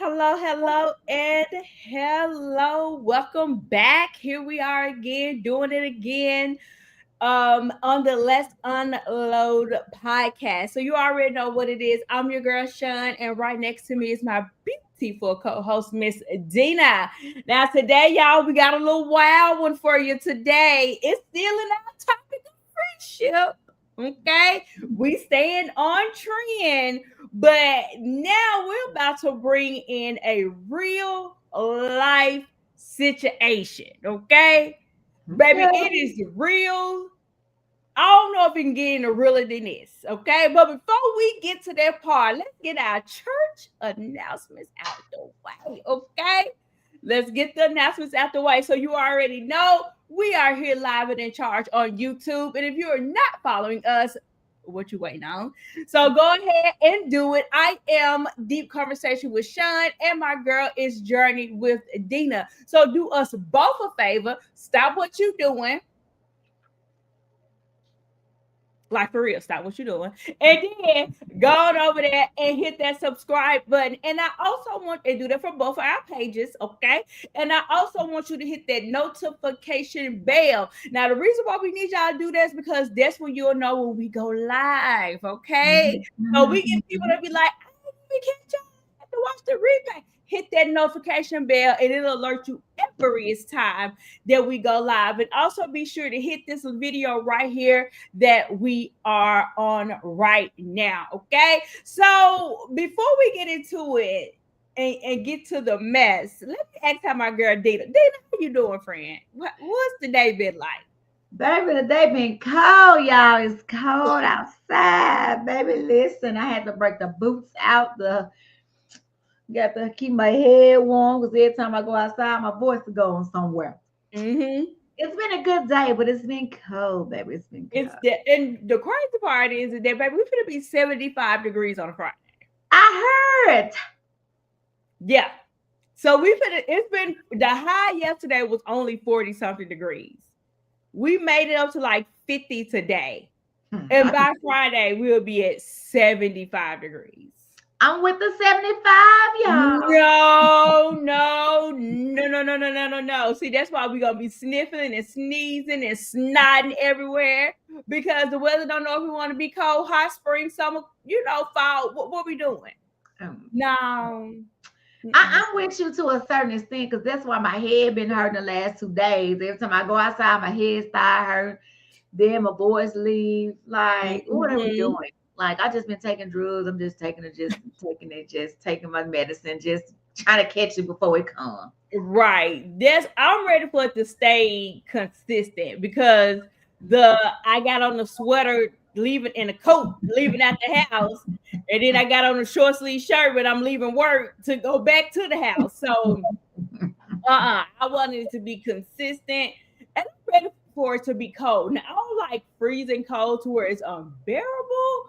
And hello. Welcome back. Here we are again, doing it again on the Let's Unload podcast. So you already know what it is. I'm your girl Shun, and right next to me is my beautiful co-host, Miss Dina. Now today, y'all, we got a little wild one for you today. It's still in our topic of friendship. Okay, we staying on trend, but now we're about to bring in a real life situation. Okay, baby, Okay. it is real. I don't know if we can get any realer than this, okay? But before we get to that part, let's get our church announcements out the way, okay? Let's get the announcements out the way. So you already know we are here live and in charge on YouTube. And if you're not following us, what you waiting on? So go ahead and do it. I am Deep Conversation with Sean, and my girl is Journey with Dina. So do us both a favor. Stop what you're doing, like for real, stop what you're doing. And then go on over there and hit that subscribe button. And I also want to do that for both of our pages, okay? And I also want you to hit that notification bell. Now, the reason why we need y'all to do that is because that's when you'll know when we go live, okay? Mhm, So we mhm, get people mhm. to be like, I didn't catch y'all. I have to watch the replay. Hit that notification bell and it'll alert you every time that we go live. And also be sure to hit this video right here that we are on right now. Okay. So before we get into it and get to the mess, let me ask how my girl Dina. Dina, how you doing, friend? What's the day been like? Baby, the day been cold, y'all. It's cold outside. Baby, listen, I had to break the boots out. Got to keep my head warm because every time I go outside, my voice is going somewhere. Mm-hmm. It's been a good day, but it's been cold, baby. It's been It's cold. that, and the crazy part is that baby, we're gonna be 75 degrees on a Friday. I heard. Yeah. So it's been the high yesterday was only 40 something degrees. We made it up to like 50 today. And by Friday, we'll be at 75 degrees. I'm with the 75, y'all. No. See, that's why we're gonna be sniffling and sneezing and snotting everywhere because the weather don't know if we want to be cold, hot, spring, summer, fall. What we doing? Um, No. I'm with you to a certain extent because that's why my head been hurting the last 2 days. Every time I go outside, my head start hurting. Then my voice leave. Like, what are we Mm-hmm. doing? Like, I just been taking drugs. I'm just just taking my medicine, just trying to catch it before it comes. Right. I'm ready for it to stay consistent because the I got on the sweater leaving in a coat, leaving at the house, and then I got on a short sleeve shirt when I'm leaving work to go back to the house. So I wanted it to be consistent and I'm ready for it to be cold. Now I don't like freezing cold to where it's unbearable,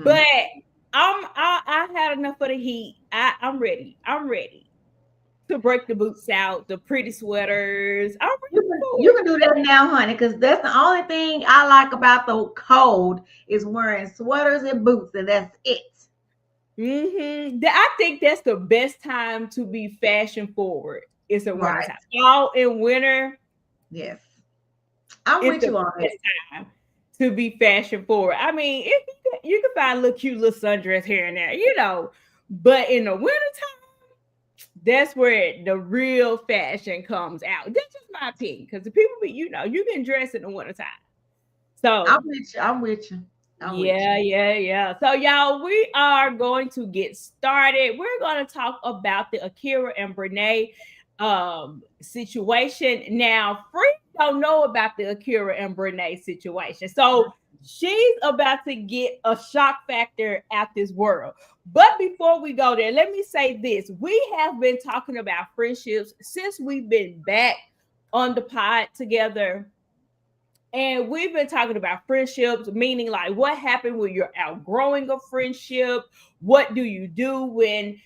but Mm-mm. I had enough of the heat. I'm ready. I'm ready to break the boots out, the pretty sweaters. I'm You ready can for you it. can do that now, honey, because that's the only thing I like about the cold is wearing sweaters and boots, and that's it. I think that's the best time to be fashion forward. It's the winter Right. time. Fall and winter, Yes. I'm it's with the you on best that. time to be fashion forward. I mean, if you can find a little cute little sundress here and there. But in the wintertime, that's where the real fashion comes out. That's just my opinion. Because the people you can dress in the wintertime. I'm So with you. I'm with you. I'm with you. yeah. So y'all, we are going to get started. We're going to talk about the Akira and Brene situation. Now, Free don't know about the Akira and Brene situation. So she's about to get a shock factor at this world. But before we go there, let me say this. We have been talking about friendships since we've been back on the pod together, and we've been talking about friendships, meaning like what happened when you're outgrowing a friendship? What do you do when,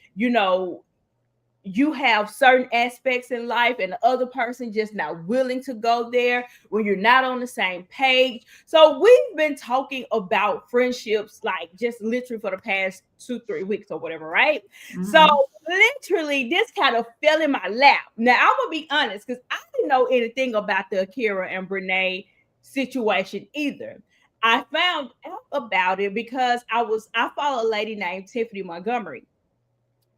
you have certain aspects in life and the other person just not willing to go there when you're not on the same page? So we've been talking about friendships like just literally for the past 2-3 weeks or whatever, right? So Mhm. literally this kind of fell in my lap. Now I'm gonna be honest, because I didn't know anything about the Akira and Brene situation either. I found out about it because I follow a lady named Tiffany Montgomery,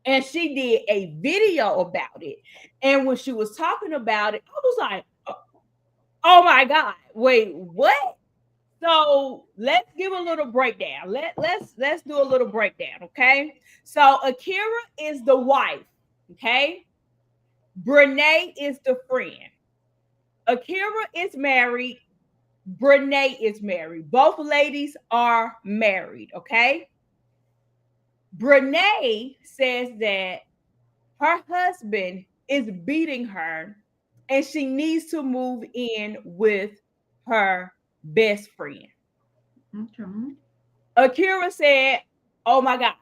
and she did a video about it. And when she was talking about it, I was like, oh my God, wait, what? So let's give a little breakdown. Let's do a little breakdown, okay? So Akira is the wife, okay? Brene is the friend. Akira is married. Brene is married. Both ladies are married, okay? Brene says that her husband is beating her and she needs to move in with her best friend. Okay. Akira said, oh my God,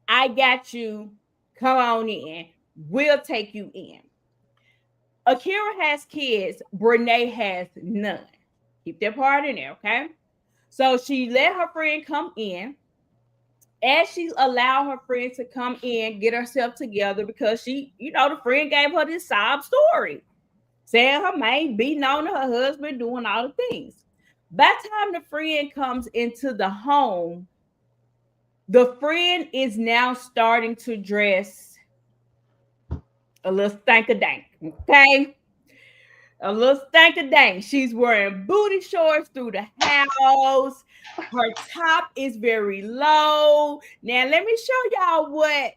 I got you. Come on in. We'll take you in. Akira has kids. Brene has none. Keep that part in there, okay? So she let her friend come in. As she allowed her friend to come in, get herself together, because she, the friend gave her this sob story, saying her man beating on her husband, doing all the things. By the time the friend comes into the home, the friend is now starting to dress a little stank-a-dank, okay? A little stank-a-dank. She's wearing booty shorts through the house. Her top is very low. Now, let me show y'all what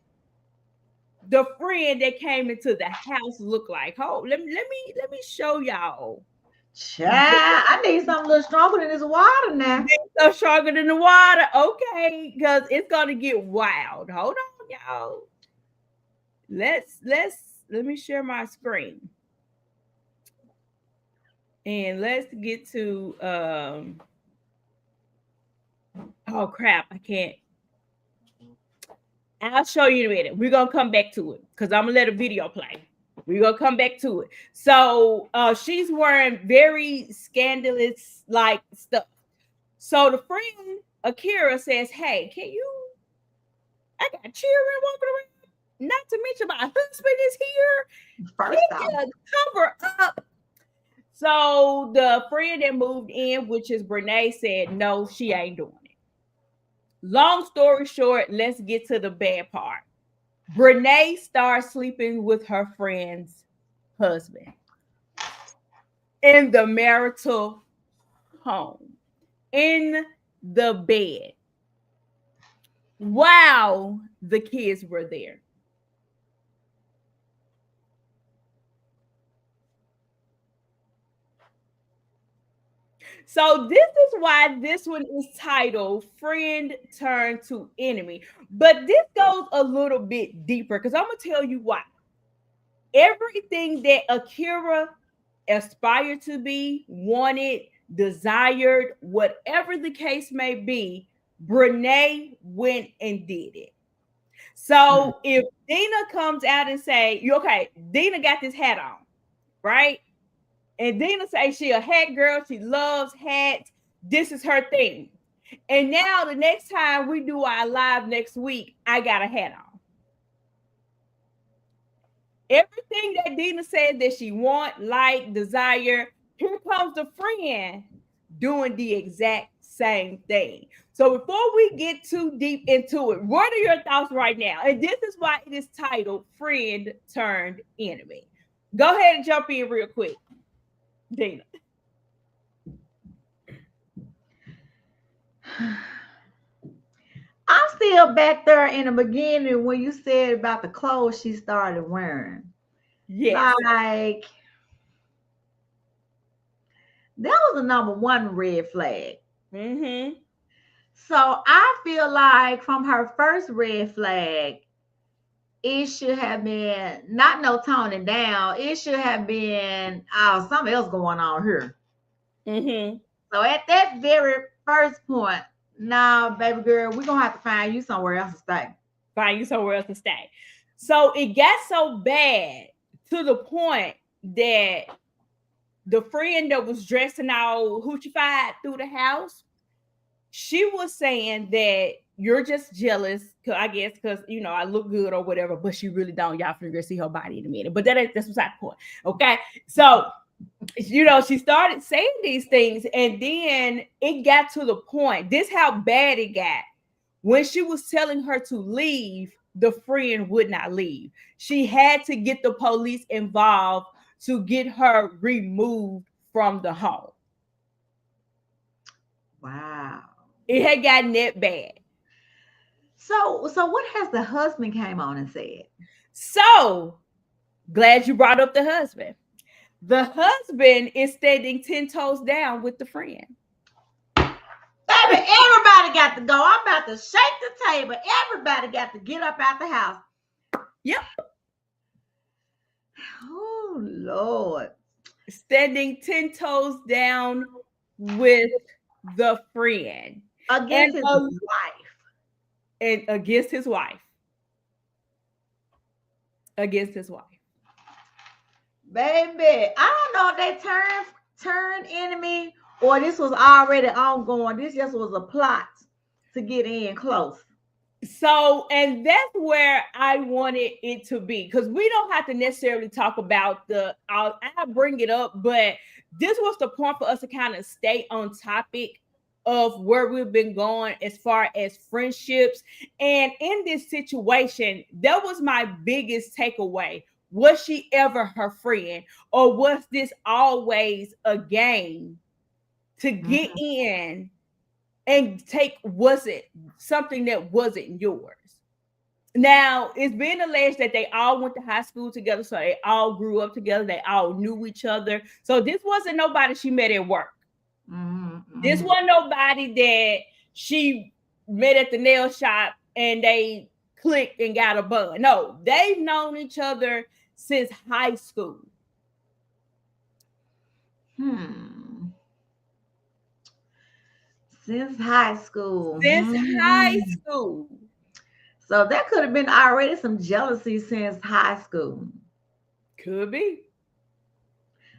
the friend that came into the house looked like. Oh, let me show y'all. Child, I need something a little stronger than this water now. So stronger than the water, okay? Because it's gonna get wild. Hold on, y'all. Let me share my screen. And let's get to oh crap, I can't. I'll show you in a minute. We're gonna come back to it because I'm gonna let a video play. We're gonna come back to it. So she's wearing very scandalous like stuff. So the friend Akira says, hey, can you, I got children walking around, not to mention my husband is here. First Can off, you cover up? So the friend that moved in, which is Brene, said no, she ain't doing it. Long story short, let's get to the bad part. Brene starts sleeping with her friend's husband in the marital home, in the bed, while the kids were there. So this is why this one is titled Friend Turn to Enemy. But this goes a little bit deeper because I'm going to tell you why. Everything that Akira aspired to be, wanted, desired, whatever the case may be, Brene went and did it. So if Dina comes out and say, "You okay?" Dina got this hat on, right? And Dina say she a hat girl. She loves hats. This is her thing. And now the next time we do our live next week, I got a hat on. Everything that Dina said that she want, like, desire, here comes the friend doing the exact same thing. So before we get too deep into it, what are your thoughts right now? And this is why it is titled Friend Turned Enemy. Go ahead and jump in real quick, Dina. I'm still back there in the beginning when you said about the clothes she started wearing. Yes. Like, that was a number one red flag. Mm-hmm. So I feel like from her first red flag, it should have been not no toning down. It should have been something else going on here. Mm-hmm. So at that very first point, now, baby girl, we're gonna have to find you somewhere else to stay. Find you somewhere else to stay. So it got so bad to the point that the friend that was dressing all hoochified through the house, she was saying that you're just jealous, I guess, because you know I look good or whatever, but she really don't. Y'all finna see her body in a minute, but that's beside the point. Okay, so you know she started saying these things, and then it got to the point. This how bad it got. When she was telling her to leave, the friend would not leave. She had to get the police involved to get her removed from the home. Wow. It had gotten that bad. So what has the husband came on and said? So glad you brought up the husband. The husband is standing 10 toes down with the friend. Baby, everybody got to go. I'm about to shake the table. Everybody got to get up out the house. Yep. Oh, Lord. Standing 10 toes down with the friend. Against his wife. And against his wife. Against his wife. Baby, I don't know if they turned enemy or this was already ongoing. This just was a plot to get in close. So, and that's where I wanted it to be, because we don't have to necessarily talk about I'll bring it up, but this was the point for us to kind of stay on topic of where we've been going as far as friendships. And in this situation, that was my biggest takeaway. Was she ever her friend, or was this always a game to get in and take, was it something that wasn't yours? Now, it's been alleged that they all went to high school together, so they all grew up together, they all knew each other. So this wasn't nobody she met at work. This wasn't nobody that she met at the nail shop and they clicked and got a bun. No, they've known each other since high school. Since high school. High school. So that could have been already some jealousy since high school. Could be.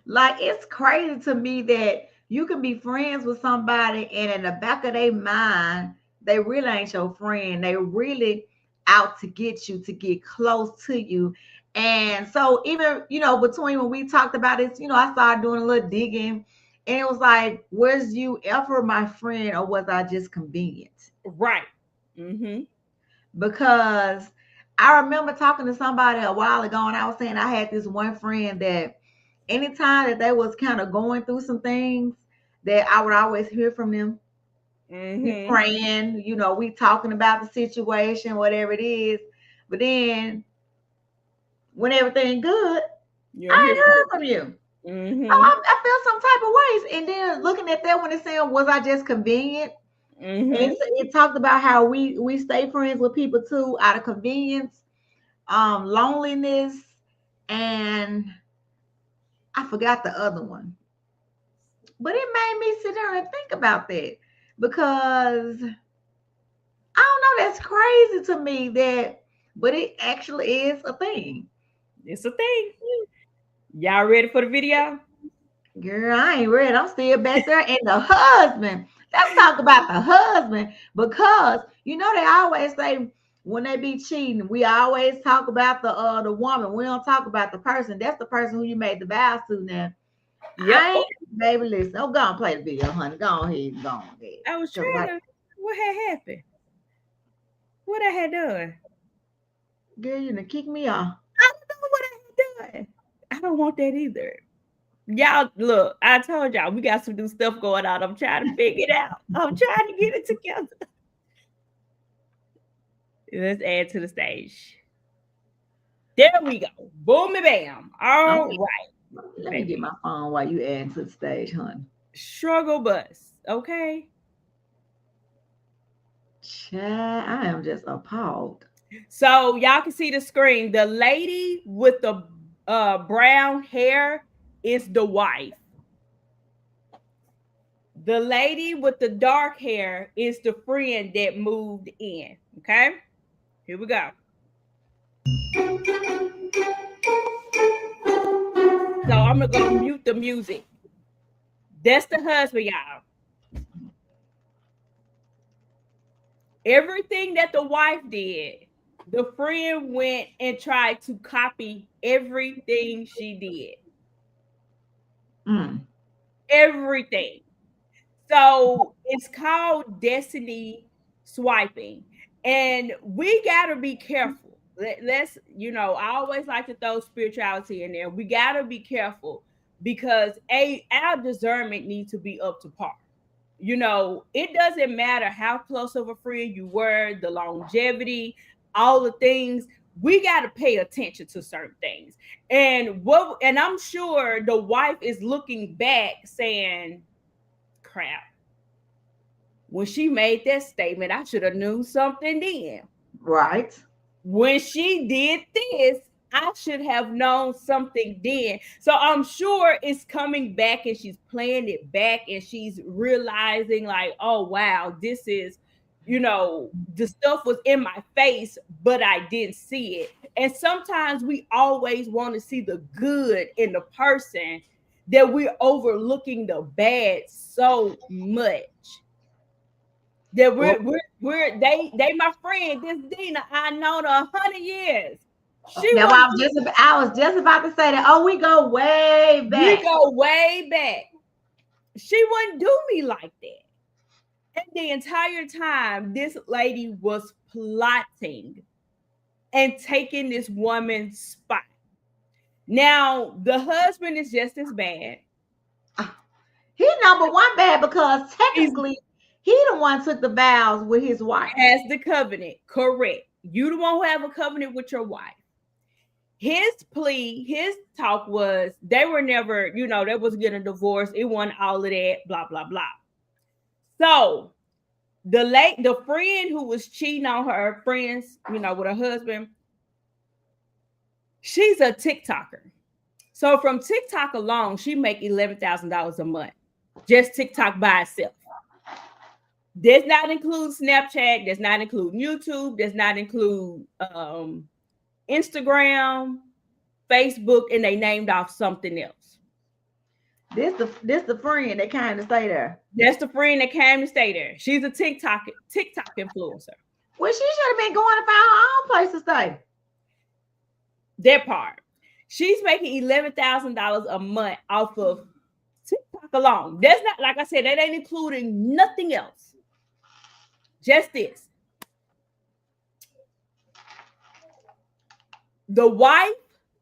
Like, it's crazy to me that you can be friends with somebody and in the back of their mind, they really ain't your friend. They really out to get you, to get close to you. And so even, between when we talked about this, I started doing a little digging. And it was like, was you ever my friend, or was I just convenient? Right. Because I remember talking to somebody a while ago, and I was saying I had this one friend that anytime that they was kind of going through some things, that I would always hear from them. We praying, we talking about the situation, whatever it is. But then when everything good, I ain't heard from you. I feel some type of ways. And then looking at that, when it's saying, was I just convenient? It talked about how we stay friends with people too out of convenience, loneliness, and I forgot the other one. But it made me sit there and think about that, because I don't know, that's crazy to me but it actually is a thing. It's a thing. Y'all ready for the video? Girl, I ain't ready. I'm still back there. And the husband. Let's talk about the husband, because they always say when they be cheating, we always talk about the woman. We don't talk about the person. That's the person who you made the vows to now. Yep. Baby, listen. Oh, go on, play the video, honey. Go on ahead. Go on ahead. I was trying to. What had happened? What I had done? Girl, you done kick me off. I don't know what I had done. I don't want that either. Y'all, look, I told y'all we got some new stuff going on. I'm trying to figure it out. I'm trying to get it together. Let's add to the stage. There we go. Boom and bam. All right. Let me get my phone while you add to the stage, honey. Struggle bus. Okay. Child, I am just appalled. So y'all can see the screen. The lady with the brown hair is the wife. The lady with the dark hair is the friend that moved in. Okay, here we go. So I'm gonna go mute the music. That's the husband, y'all. Everything that the wife did, the friend went and tried to copy everything she did. Mm. Everything. So it's called destiny swiping. And we got to be careful. Let's, I always like to throw spirituality in there. We got to be careful because our discernment needs to be up to par. It doesn't matter how close of a friend you were, the longevity, all the things. We got to pay attention to certain things. And I'm sure the wife is looking back saying, crap, when she made that statement, I should have knew something then. Right. When she did this, I should have known something then. So I'm sure it's coming back and she's playing it back and she's realizing, like, oh, wow, this is, the stuff was in my face, but I didn't see it. And sometimes we always want to see the good in the person that we're overlooking the bad so much. That they my friend, this Dina, I known her 100 years. She Now wouldn't I was just about to say that. Oh, we go way We back. go way back. She wouldn't do me like that. And the entire time, this lady was plotting and taking this woman's spot. Now, the husband is just as bad. He number one bad because He technically he the one took the vows with his wife. has the covenant, correct. You the one who have a covenant with your wife. His talk was they were never, they was getting a divorce. It wasn't all of that, blah, blah, blah. So the friend who was cheating on her friends, with her husband, she's a TikToker. So from TikTok alone, she make $11,000 a month. Just TikTok by itself. Does not include Snapchat, does not include YouTube, does not include Instagram, Facebook, and they named off something else. This the friend that came to stay there. That's the friend that came to stay there. She's a TikTok influencer. Well, she should have been going to find her own place to stay. That part. She's making $11,000 a month off of TikTok alone. That's not, like I said, that ain't including nothing else. Just this. The wife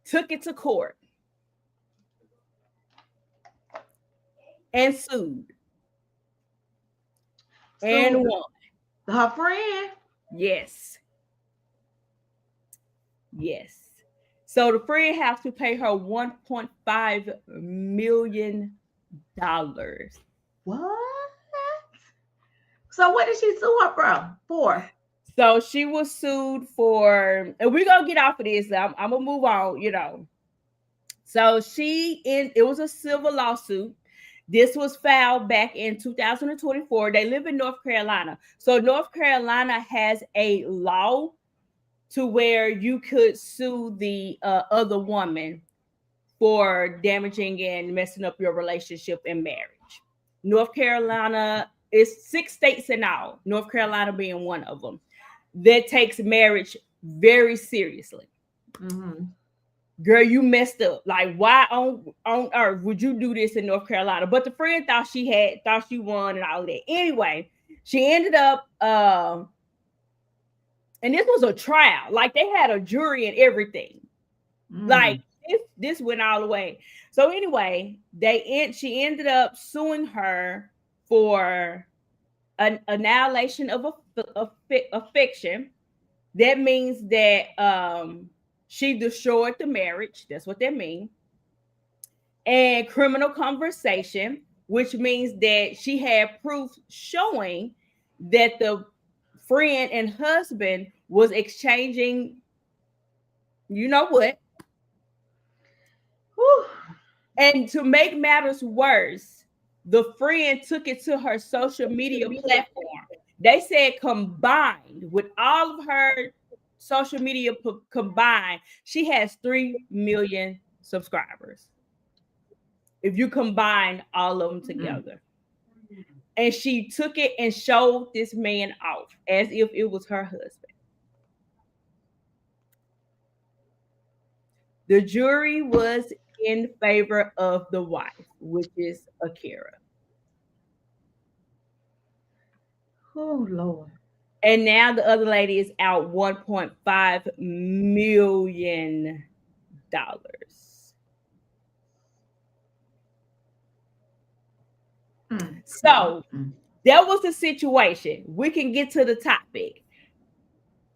took it to court and sued. And won. Her friend? Yes. Yes. So the friend has to pay her $1.5 million. What? So what did she sue her for? So she was sued for, and we're gonna get off of this. I'm gonna move on, So it was a civil lawsuit. This was filed back in 2024. They live in North Carolina. So North Carolina has a law to where you could sue the other woman for damaging and messing up your relationship and marriage. North Carolina is 6 states in all, North Carolina being one of them, that takes marriage very seriously. Mm-hmm. Girl, you messed up. Like, why on earth would you do this in North Carolina? But the friend thought she won and all of that. Anyway, she ended up, and this was a trial. Like, they had a jury and everything. Like, this went all the way. So anyway, she ended up suing her for an annihilation of a fiction. That means that she destroyed the marriage. That's what that means. And criminal conversation, which means that she had proof showing that the friend and husband was exchanging, you know what? Whew. And to make matters worse, the friend took it to her social media platform. They said combined with all of her social media combined, she has 3 million subscribers. If you combine all of them together. and she took it and showed this man off as if it was her husband. The jury was in favor of the wife, which is Akira. Oh Lord. And now the other lady is out $1.5 million. So that was the situation. We can get to the topic.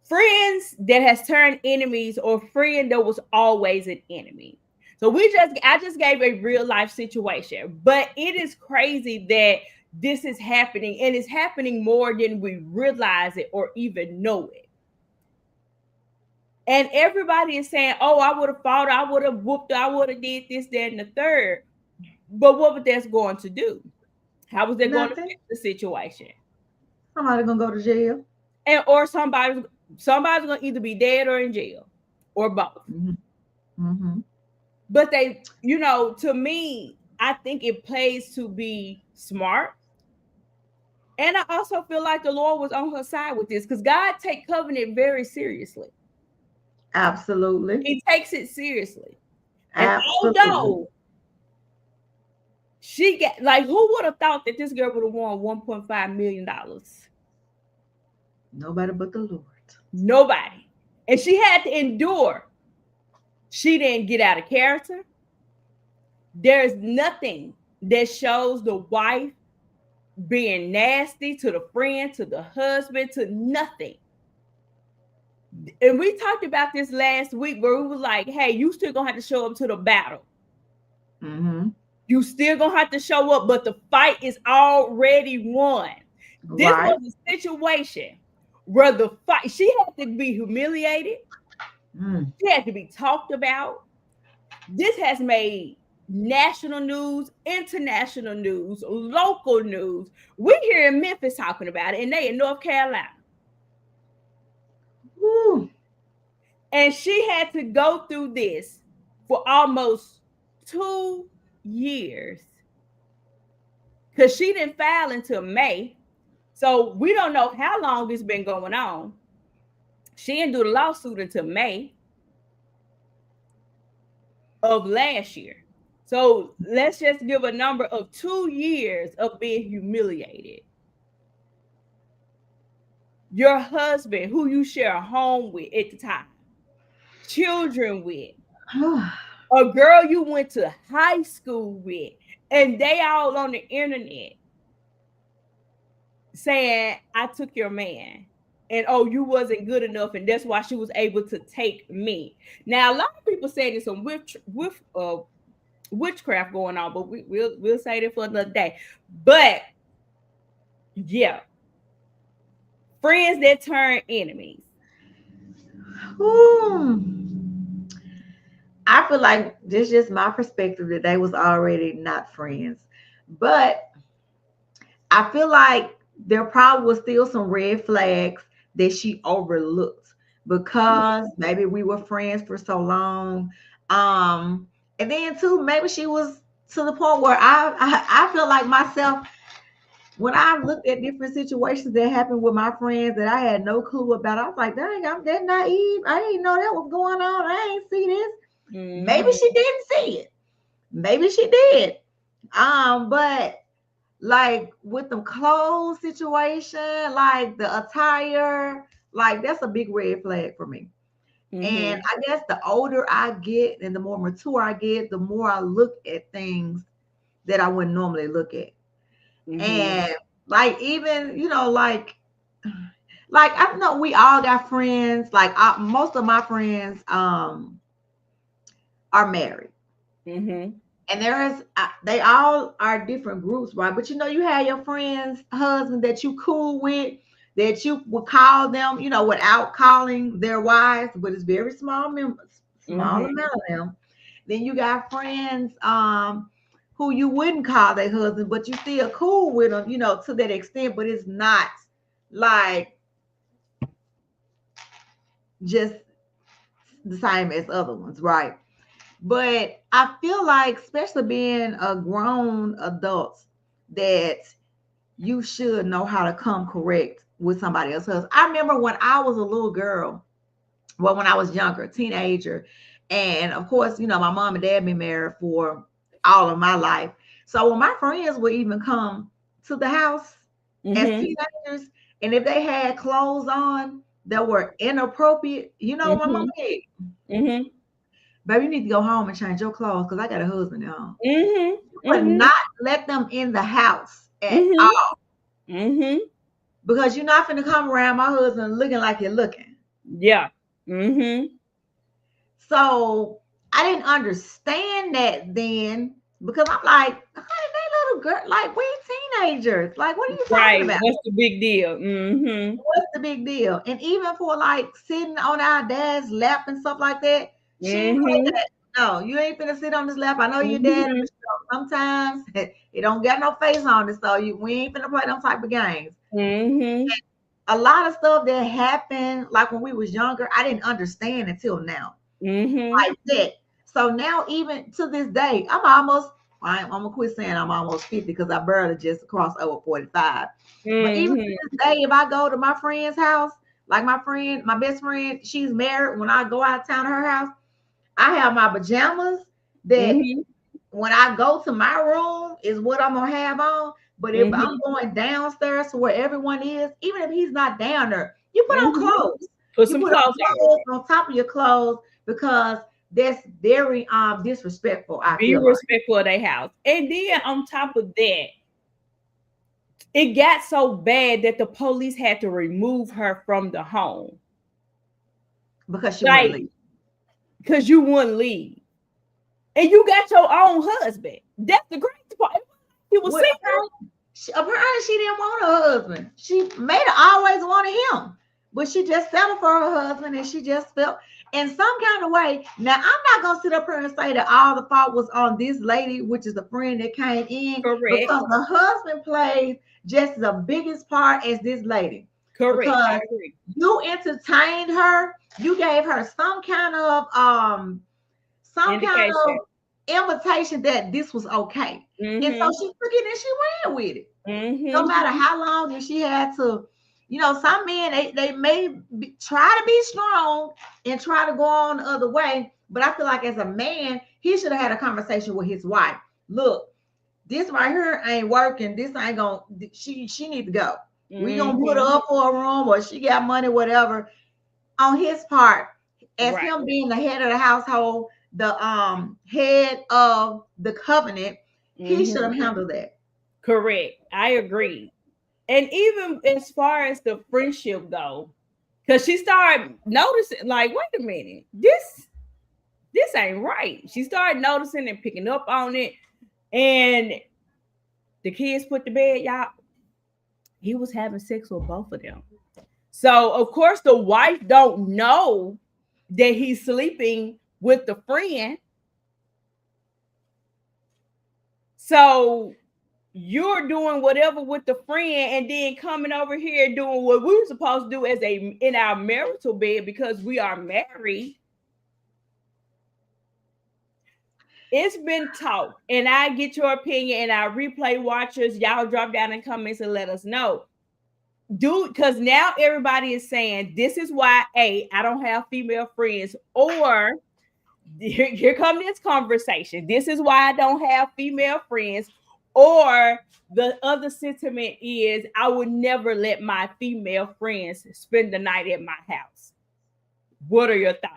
Friends that has turned enemies, or friend that was always an enemy. So I just gave a real life situation, but it is crazy that this is happening, and it's happening more than we realize it or even know it. And everybody is saying, oh, I would have fought, I would have whooped, I would have did this, that, and the third. But what was that going to do? How was that going to fix the situation? Somebody gonna go to jail. And or somebody's gonna either be dead or in jail, or both. But they, to me, I think it plays to be smart. And I also feel like the Lord was on her side with this, because God take covenant very seriously. Absolutely. He takes it seriously. Absolutely. And although she got, like, who would have thought that this girl would have won $1.5 million? Nobody but the Lord. Nobody. And she had to endure. She didn't get out of character. There's nothing that shows the wife being nasty to the friend, to the husband, to nothing. And we talked about this last week, where we were like, hey, you still gonna have to show up to the battle. You still gonna have to show up, but the fight is already won. This was a situation where the fight, she had to be humiliated. She had to be talked about. This has made national news, international news, local news. We here in Memphis talking about it, and they in North Carolina. Woo. And she had to go through this for almost 2 years, because she didn't file until May. So we don't know how long this been going on. She didn't do the lawsuit until May of last year. So let's just give a number of 2 years of being humiliated. Your husband, who you share a home with at the time, children with, a girl you went to high school with, and they all on the internet saying, I took your man, and oh, you wasn't good enough, and that's why she was able to take me. Now, a lot of people say there's some witchcraft going on, but we'll say that for another day. But yeah, friends that turn enemies. I feel like this is just my perspective, that they was already not friends. But I feel like there probably was still some red flags that she overlooked, because maybe we were friends for so long. And then too, maybe she was to the point where I feel like myself, when I looked at different situations that happened with my friends that I had no clue about, I was like, dang, I'm that naive. I didn't know that was going on. I ain't see this. Maybe she didn't see it. Maybe she did. But like with the clothes situation, like the attire, like that's a big red flag for me. And I guess the older I get and the more mature I get, the more I look at things that I wouldn't normally look at. And like, even, like I know we all got friends. Like most of my friends are married. And they all are different groups, right? But you have your friends' husband that you cool with, that you would call them, without calling their wives, but it's very small amount of them. Then you got friends who you wouldn't call their husband, but you still cool with them, to that extent, but it's not like just the same as other ones, right? But I feel like, especially being a grown adult, that you should know how to come correct with somebody else's husband. I remember when I was a little girl, well, when I was younger, teenager, and of course, my mom and dad been married for all of my life. So when my friends would even come to the house as Mm-hmm. teenagers, and if they had clothes on that were inappropriate, you know what my mom Mm-hmm. did? Mm-hmm. Baby, you need to go home and change your clothes because I got a husband at home. Mm-hmm. But Mm-hmm. not let them in the house at Mm-hmm. all Mm-hmm. because you're not finna come around my husband looking like you're looking. Yeah. Mm-hmm. So I didn't understand that then because I'm like, honey, they little girl, like we teenagers. Like, what are you talking Right. about? What's the big deal? Mm-hmm. What's the big deal? And even for like sitting on our dad's lap and stuff like that, she didn't play Mm-hmm. that. No, you ain't finna sit on this lap. I know your dad, Mm-hmm. but sometimes it don't got no face on it, so we ain't finna play them type of games. Mm-hmm. A lot of stuff that happened, like when we was younger, I didn't understand until now. Mm-hmm. Like that. So now, even to this day, I'm gonna quit saying I'm almost 50 because I barely just crossed over 45. But even to Mm-hmm. this day, if I go to my friend's house, like my best friend, she's married. When I go out of town to her house, I have my pajamas that Mm-hmm. when I go to my room is what I'm gonna have on. But if I'm Mm-hmm. going downstairs to where everyone is, even if he's not down there, you put on Mm-hmm. clothes. Put You some put on clothes on. clothes on top of your clothes because that's very disrespectful, I Be feel like. respectful of their house. And then on top of that, it got so bad that the police had to remove her from the home. Because she wouldn't Like, leave. because you wouldn't leave. And you got your own husband. That's the crazy part. He was Well, single. apparently she didn't want her husband. She may have always wanted him, but she just settled for her husband and she just felt in some kind of way. Now, I'm not going to sit up here and say that all the fault was on this lady, which is the friend that came in, Correct. because the husband played just the biggest part as this lady. Correct. I Because agree. you entertained her, you gave her some kind Indication. of invitation that this was okay. And so Mm-hmm. she took it and she ran with it. No Mm-hmm. matter how long and she had to, some men they may try to be strong and try to go on the other way. But I feel like as a man, he should have had a conversation with his wife. Look, this right here ain't working. This ain't gonna. She need to go. We gonna put her Mm-hmm. up for a room, or she got money, whatever. On his part, as Right. him being the head of the household, the head of the covenant, he should have Mm-hmm. handled that. Correct. I agree. And even as far as the friendship go, because she started noticing, like, wait a minute, this ain't right. She started noticing and picking up on it. And the kids put to bed, y'all. He was having sex with both of them. So of course the wife don't know that he's sleeping with the friend. So you're doing whatever with the friend and then coming over here doing what we were supposed to do as in our marital bed because we are married. It's been talked, and I get your opinion, and our replay watchers, y'all drop down in comments and let us know. Dude, because now everybody is saying this is why I don't have female friends, or here come this conversation. This is why I don't have female friends, or the other sentiment is I would never let my female friends spend the night at my house. What are your thoughts?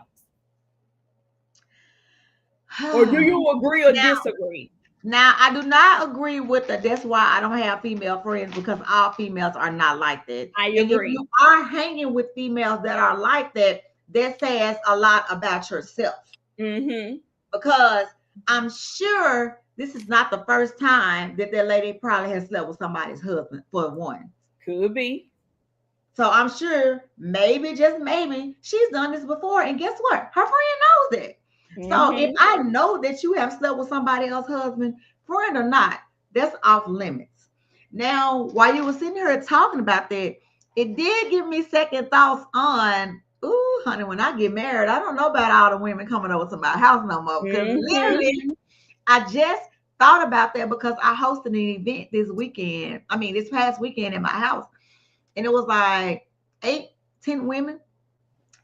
Or do you agree or now, disagree? now, I do not agree with that. That's why I don't have female friends because all females are not like that. I And if agree. you are hanging with females that are like that, that says a lot about yourself. Mm-hmm. Because I'm sure this is not the first time that lady probably has slept with somebody's husband for one. Could be. So I'm sure maybe, just maybe, she's done this before. And guess what? Her friend knows that. So if Mm-hmm. I know that you have slept with somebody else's husband, friend or not, that's off limits. Now, while you were sitting here talking about that, it did give me second thoughts on, ooh, honey, when I get married, I don't know about all the women coming over to my house no more. Because Mm-hmm. literally, I just thought about that because I hosted an event this past weekend in my house, and it was like 8, 10 women.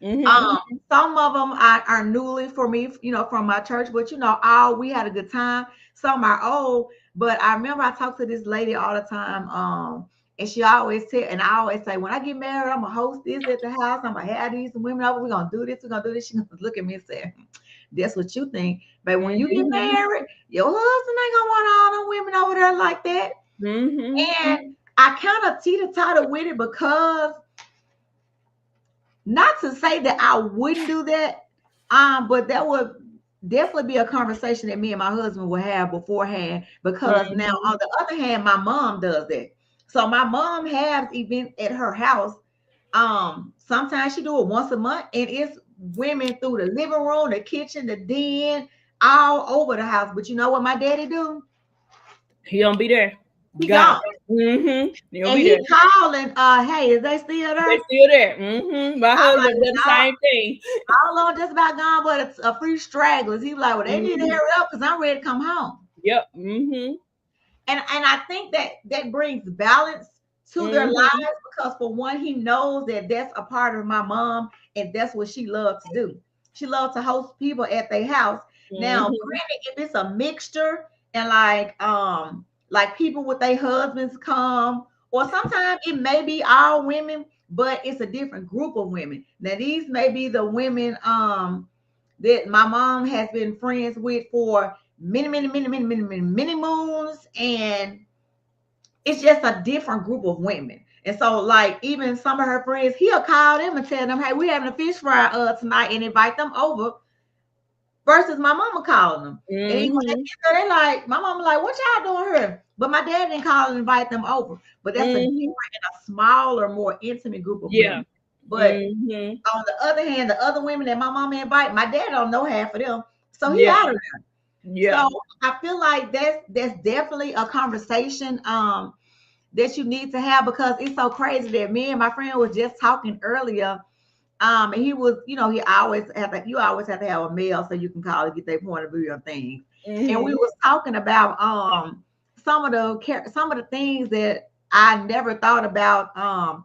Mm-hmm. Some of them are newly for me, from my church, but all we had a good time. Some are old, but I remember I talked to this lady all the time. And she always tell, and I always say, when I get married, I'm gonna host this at the house. I'm gonna have these women over. We're gonna do this. We're gonna do this. She gonna look at me and say, "That's what you think." But when you get Mm-hmm. married, your husband ain't gonna want all them women over there like that. Mm-hmm. And I kind of teeter-totter with it because, not to say that I wouldn't do that, but that would definitely be a conversation that me and my husband would have beforehand. Because now, Mm-hmm. on the other hand, my mom does that. So my mom has events at her house. Sometimes she do it once a month, and it's women through the living room, the kitchen, the den, all over the house. But you know what my daddy do? He don't be there. He God. gone. Mm-hmm. He don't And be there. he calling, hey, is they still They there? still there. Mm-hmm. My I'm like, husband does the no, same thing. all on just about gone, but it's a few stragglers. He was like, well, they need to Mm-hmm. hurry up because I'm ready to come home. Yep. Mm-hmm. And I think that brings balance to their Mm-hmm. lives, because for one, he knows that that's a part of my mom, and that's what she loves to do. She loves to host people at their house. Now, Mm-hmm. granted, if it's a mixture and like people with their husbands come, or sometimes it may be all women, but it's a different group of women. Now, these may be the women that my mom has been friends with for many, many, many, many, many, many, many moons, and it's just a different group of women. And so, like, even some of her friends, he'll call them and tell them, "Hey, we're having a fish fry tonight," and invite them over. Versus my mama calling them, and then when Mm-hmm. they like, my mama like, "What y'all doing here?" But my dad didn't call and invite them over. But that's a Mm-hmm. different and a smaller, more intimate group of Yeah. women. But Mm-hmm. on the other hand, the other women that my mama invite, my dad don't know half of them, so he Yeah. out of there. Yeah. So I feel like that's definitely a conversation that you need to have, because it's so crazy that me and my friend was just talking earlier. And he was, he always have to, you always have to have a male so you can call and get their point of view on things. And we Mm-hmm. was talking about some of the things that I never thought about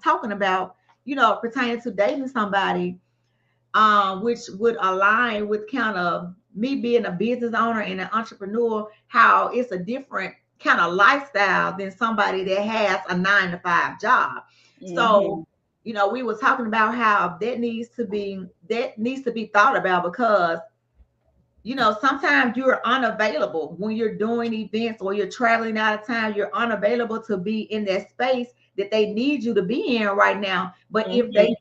talking about, pertaining to dating somebody, which would align with kind of me being a business owner and an entrepreneur, how it's a different kind of lifestyle than somebody that has a 9 to 5 job. Mm-hmm. So, we were talking about how that needs to be thought about, because sometimes you're unavailable when you're doing events or you're traveling out of town. You're unavailable to be in that space that they need you to be in right now. But if Mm-hmm. they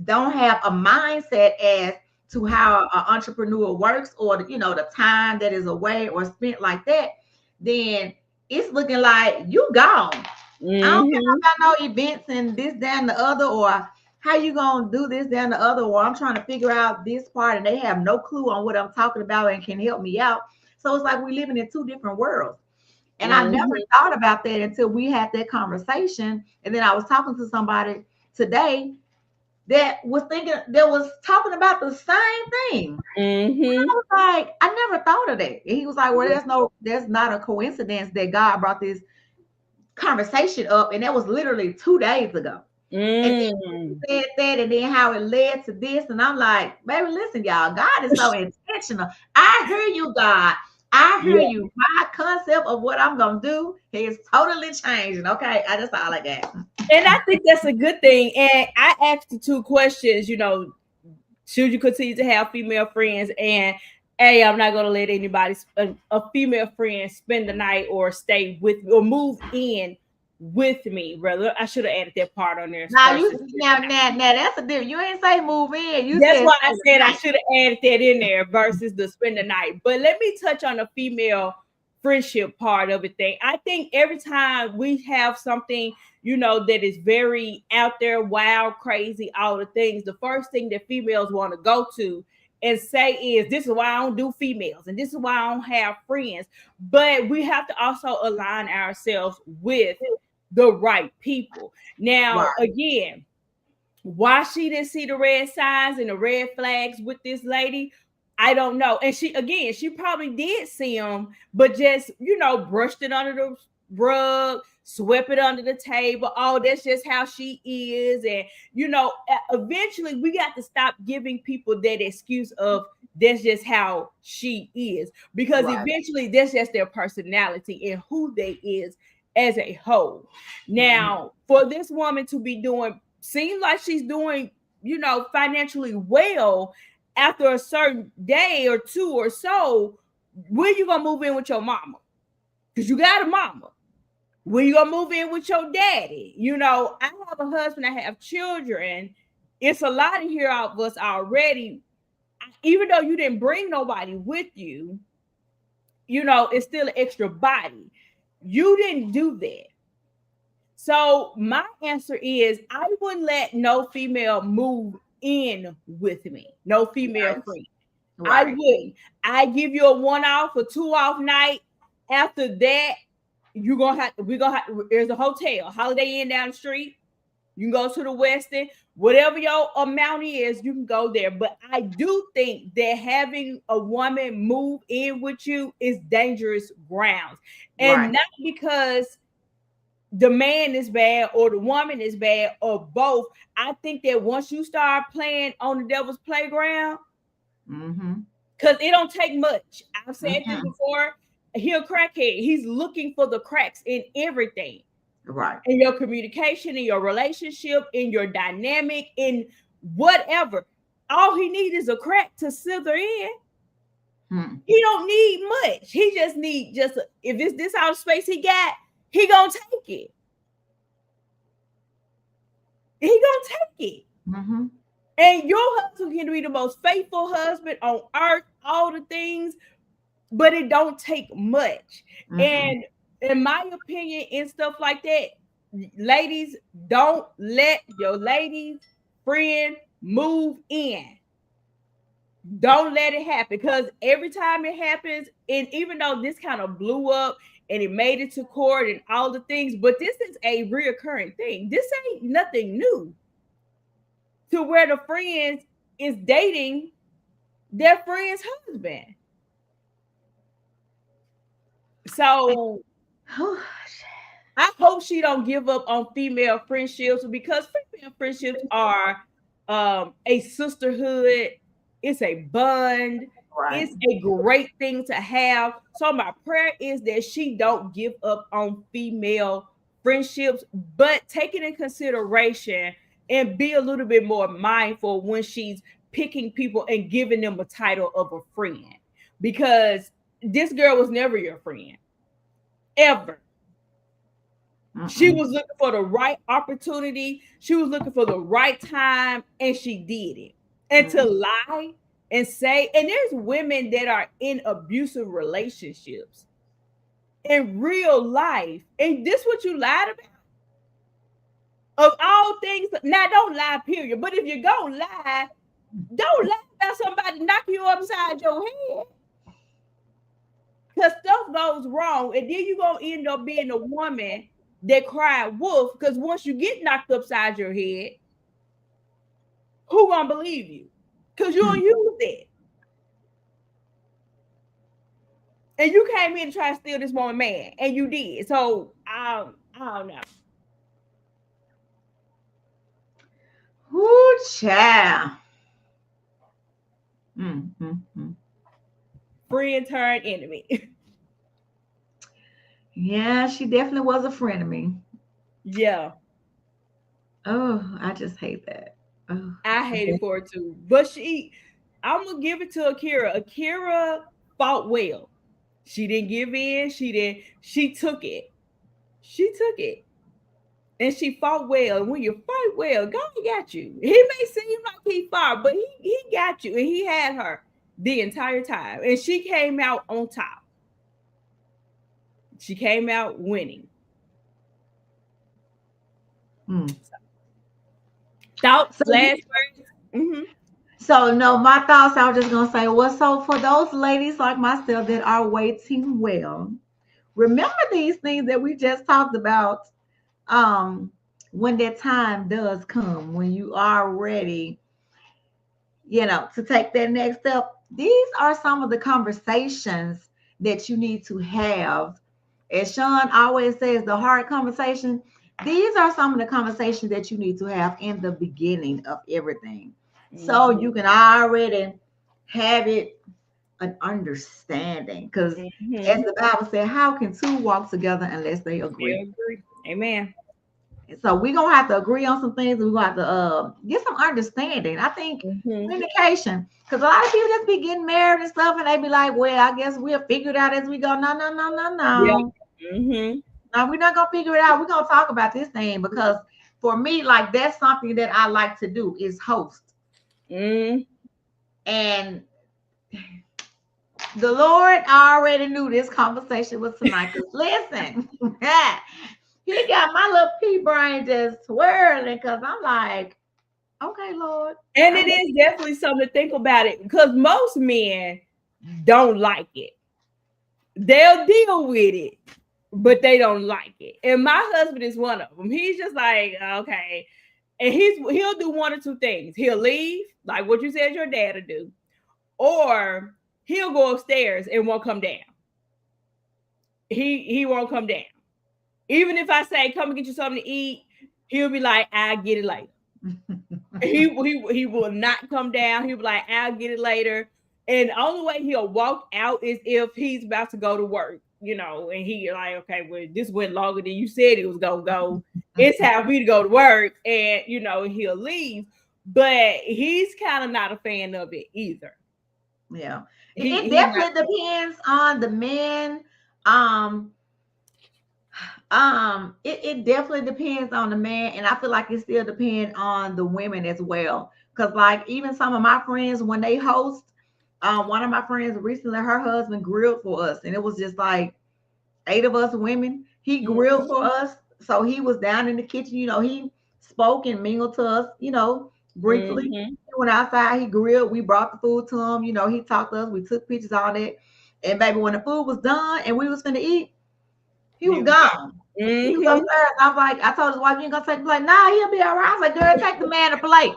don't have a mindset as to how an entrepreneur works, or the time that is away or spent like that, then it's looking like you gone. I don't care Mm-hmm. about no events and this, that, and the other, or how you gonna do this, that, and the other, or I'm trying to figure out this part and they have no clue on what I'm talking about and can help me out. So it's like we living in two different worlds. And I never Mm-hmm. thought about that until we had that conversation. And then I was talking to somebody today that was talking about the same thing. Mm-hmm. I was like, I never thought of that. And he was like, well, there's not a coincidence that God brought this conversation up, and that was literally 2 days ago. And Mm. then said that, and then how it led to this, and I'm like, baby, listen, y'all, God is so intentional. I hear you, God. I hear Yeah. you. My concept of what I'm gonna do is totally changing. Okay, I just all I got. And I think that's a good thing. And I asked the two questions, should you continue to have female friends? And I'm not going to let anybody, a female friend, spend the night or stay with me or move in with me, brother. I should have added that part on there Now versus you spend the now night. now now that's a different. You ain't say move in. You That's said why I stay the said I night. should have added that in there versus the spend the night. But let me touch on the female friendship part of it thing. I think every time we have something, that is very out there, wild, crazy, all the things, the first thing that females want to go to and say is, this is why I don't do females and this is why I don't have friends. But we have to also align ourselves with the right people. Now, Right. again, why she didn't see the red signs and the red flags with this lady, I don't know. And she probably did see him, but just, brushed it under the rug, swept it under the table. Oh, that's just how she is. And, eventually we got to stop giving people that excuse of that's just how she is, because Right. eventually that's just their personality and who they is as a whole. Now, for this woman to be seems like she's doing, financially well after a certain day or two or so, when you gonna move in with your mama? Because you got a mama. When you gonna move in with your daddy? I have a husband, I have children. It's a lot of here of us already. Even though you didn't bring nobody with you, it's still an extra body. You didn't do that. So my answer is I wouldn't let no female move in with me. No female Right. friend. I Right. wouldn't. I give you a 1-off or 2-off night. After that, we're gonna have, there's a hotel, Holiday Inn down the street. You can go to the Westin, whatever your amount is, you can go there. But I do think that having a woman move in with you is dangerous grounds. And Right. not because the man is bad or the woman is bad or both. I think that once you start playing on the devil's playground, Mm-hmm. because it don't take much. I've said this Mm-hmm. before. He a crackhead. He's looking for the cracks in everything. Right. In your communication, in your relationship, in your dynamic, in whatever. All he needs is a crack to slither in. Hmm. He don't need much. He just need if it's this out of space he got, he gonna take it. He gonna take it. Mm-hmm. And your husband can be the most faithful husband on earth, all the things, but it don't take much. Mm-mm. And in my opinion, and stuff like that, ladies, don't let your ladies friend move in. Don't let it happen, because every time it happens, and even though this kind of blew up and it made it to court and all the things, but this is a reoccurring thing. This ain't nothing new, to where the friends is dating their friend's husband. So I hope she don't give up on female friendships, because female friendships are a sisterhood. It's a bond. Right. It's a great thing to have. So my prayer is that she don't give up on female friendships, but take it in consideration and be a little bit more mindful when she's picking people and giving them a title of a friend, because this girl was never your friend, ever. She Mm-mm. was looking for the right opportunity. She was looking for the right time, and she did it. And to Mm-hmm. lie and say, and there's women that are in abusive relationships in real life, and this what you lied about? Of all things, now don't lie, period. But if you're gonna lie, don't lie about somebody knocking you upside your head. Because stuff goes wrong, and then you're gonna end up being a woman that cried wolf. Because once you get knocked upside your head, who gonna believe you? Because you don't use it. And you came in to try to steal this woman man, and you did. So I don't know. Ooh, child. Mm-hmm. Friend turned enemy. Yeah, she definitely was a friend of me. Yeah, Oh, I just hate that. Oh, I I hated just, for it too. But I'm gonna give it to Akira. Akira fought well. She didn't give in. She didn't. She took it. She took it. And she fought well. And when you fight well, God got you. He may seem like he fought, but he got you, and he had her the entire time. And she came out on top. She came out winning. mm. Thoughts, So, last words. Mm-hmm. so no, my thoughts. I was just gonna say, well, so for those ladies like myself that are waiting well, remember these things that we just talked about. Um, when that time does come, when you are ready, to take that next step. these are some of the conversations that you need to have. As Sean always says, the hard conversation. These are some of the conversations that you need to have in the beginning of everything. So Mm-hmm. you can already have it an understanding. Because as Mm-hmm. the Bible said, how can two walk together unless they agree? I agree. Amen. So we're gonna have to agree on some things. We're gonna have to get some understanding. I think Mm-hmm. communication, because a lot of people just be getting married and stuff, and they be like, "Well, I guess we'll figure it out as we go." No, no, no, no, Yeah. no. Mm-hmm. No, we're not gonna figure it out. We're gonna talk about this thing because for me, like that's something that I like to do is host. Mm-hmm. And the Lord already knew this conversation was tonight. Cause listen, he got my little pea brain just swirling because I'm like, okay, Lord. And it is definitely something to think about it because most men don't like it. They'll deal with it, but they don't like it. And my husband is one of them. He's just like, okay. And he'll do one or two things. He'll leave, like what you said your dad to do, or he'll go upstairs and won't come down. He won't come down. Even if I say, come and get you something to eat, he'll be like, I'll get it later. He will not come down. He'll be like, I'll get it later. And the only way he'll walk out is if he's about to go to work, and he like, okay, well, this went longer than you said it was gonna go. It's time for me to go to work, and he'll leave. But he's kind of not a fan of it either. Yeah. It He not. definitely depends on the men. Um, it definitely depends on the man, and I feel like it still depends on the women as well. Cause like even some of my friends when they host, one of my friends recently, her husband grilled for us, and it was just like 8 of us women. He grilled for Mhm, us, so he was down in the kitchen. He spoke and mingled to us. Briefly. mhm, He went outside. He grilled. We brought the food to him. He talked to us. We took pictures, all that. And baby, when the food was done and we was finna eat, he was he was gone. gone. He was Mhm. upstairs. I was like, I told his wife, you ain't gonna take the plate. Nah, he'll be all right. I was like, girl, take the man a plate.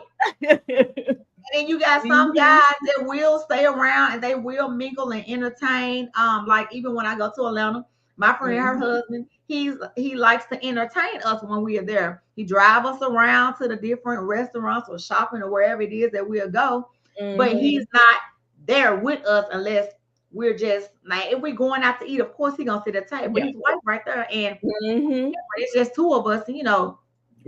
And then you got some Mhm, guys that will stay around and they will mingle and entertain. Like even when I go to Atlanta, my friend, her mhm, husband, he likes to entertain us when we are there. He drive us around to the different restaurants or shopping or wherever it is that we'll go, but he's mhm. not there with us unless we're just like if we're going out to eat. Of course, he gonna sit at the table, but Yeah. his wife right there, and Mhm. it's just two of us. They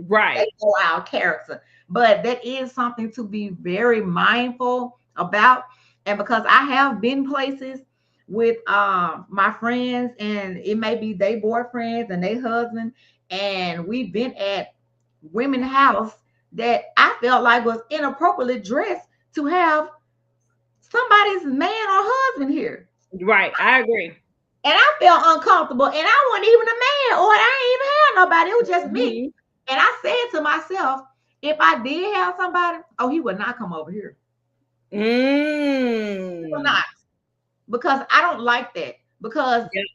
Right. know our character. But that is something to be very mindful about. And because I have been places with my friends, and it may be they boyfriends and they husband, and we've been at women house that I felt like was inappropriately dressed to have somebody's man or husband here. Right. I agree. And I felt uncomfortable. And I wasn't even a man, or I ain't even had nobody. It was just me. Mhm. And I said to myself, if I did have somebody, oh, he would not come over here. He will Mm. not. Because I don't like that. Because Yep.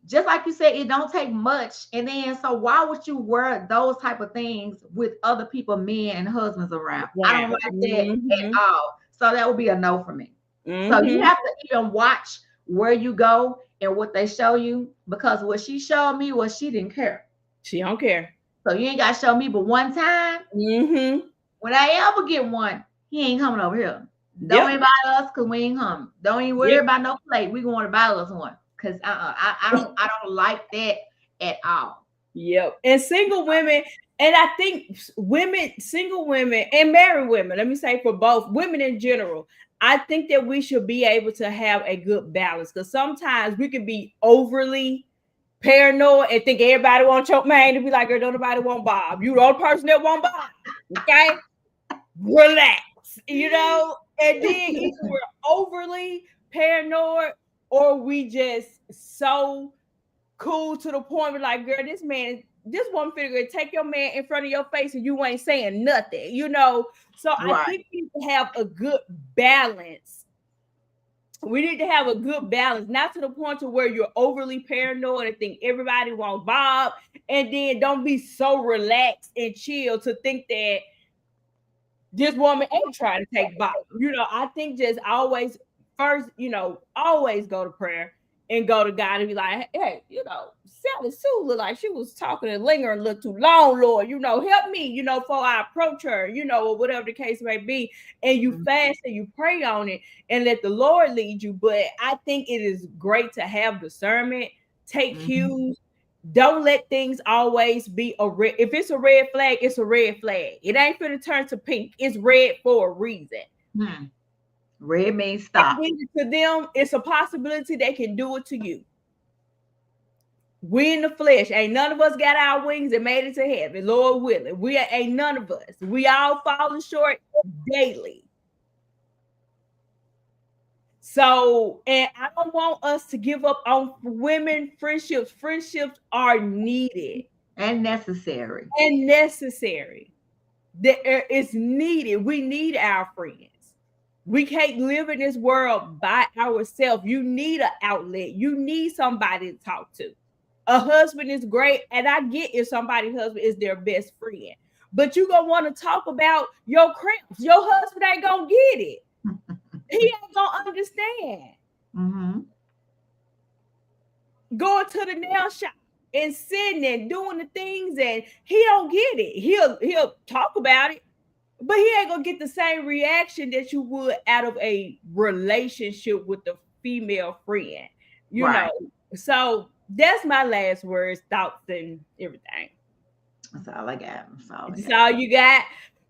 just like you said, it don't take much. And then so why would you wear those type of things with other people, men and husbands around? I don't Wow. like that at Mhm. all. So that would be a no for me. So you Mhm. have to even watch where you go and what they show you, because what she showed me was she didn't care. She don't care. So you ain't got to show me but one time. Mhm. When I ever get one, he ain't coming over here. Don't Yep. invite us because we ain't coming. Don't even worry Yep. about no plate. We going to buy us one because I don't like that at all. Yep. And single women, and I think women, single women, and married women, let me say for both women in general, I think that we should be able to have a good balance because sometimes we can be overly paranoid and think everybody wants your man to be like, girl, don't nobody want Bob. You the only person that want Bob. Okay? Relax. And then either we're overly paranoid or we just so cool to the point where like, girl, this woman figure take your man in front of your face and you ain't saying nothing. So I Right. think we need to have a good balance. We need to have a good balance, not to the point to where you're overly paranoid and think everybody wants Bob, and then don't be so relaxed and chill to think that this woman ain't trying to take Bob. I think just always first, always go to prayer and go to God and be like, hey, Sally Sue looked like she was talking and lingering a little too long, Lord. Help me, before I approach her, or whatever the case may be. And you fast and you pray on it and let the Lord lead you. But I think it is great to have discernment, take cues. Don't let things always be a red. If it's a red flag, it's a red flag. It ain't finna turn to pink. It's red for a reason. Red means stop. To them, it's a possibility they can do it to you. We in the flesh. Ain't none of us got our wings and made it to heaven. Lord willing. We ain't none of us. We all falling short daily. So, and I don't want us to give up on women friendships. Friendships are needed. And necessary. It's needed. We need our friends. We can't live in this world by ourselves. You need an outlet. You need somebody to talk to. A husband is great, and I get if somebody's husband is their best friend. But you're going to want to talk about your cramps. Your husband ain't going to get it. He ain't going to understand. Going to the nail shop and sitting and doing the things, and he don't get it. He'll talk about it, but he ain't gonna get the same reaction that you would out of a relationship with a female friend, you know. So that's my last words, thoughts, and everything. That's all I got. That's all you got.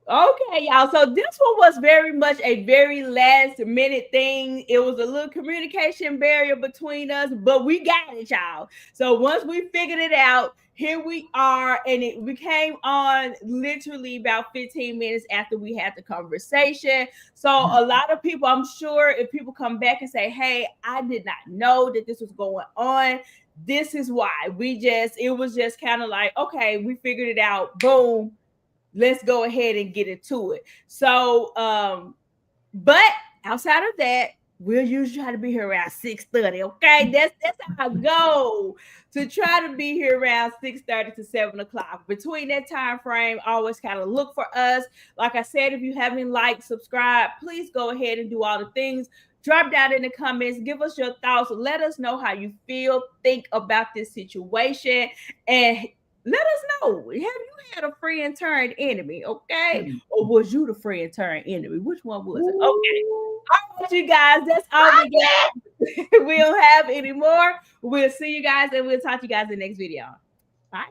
Okay, y'all. So this one was very much a very last minute thing. It was a little communication barrier between us, but we got it, y'all. So once we figured it out, here we are. And we came on literally about 15 minutes after we had the conversation. So a lot of people, I'm sure if people come back and say, hey, I did not know that this was going on. This is why it was just kind of like, okay, we figured it out. Boom. Let's go ahead and get into it. So, but outside of that, we'll usually try to be here around 6:30. Okay, that's our goal, to try to be here around 6:30 to 7:00. Between that time frame, always kind of look for us. Like I said, if you haven't liked, subscribe, please go ahead and do all the things. Drop down in the comments, give us your thoughts, let us know how you think about this situation, and let us know. Have you had a friend turned enemy? Okay. Or was you the friend turned enemy? Which one was it? Okay. All right, you guys. That's all we got. We don't have any more. We'll see you guys and we'll talk to you guys in the next video. Bye.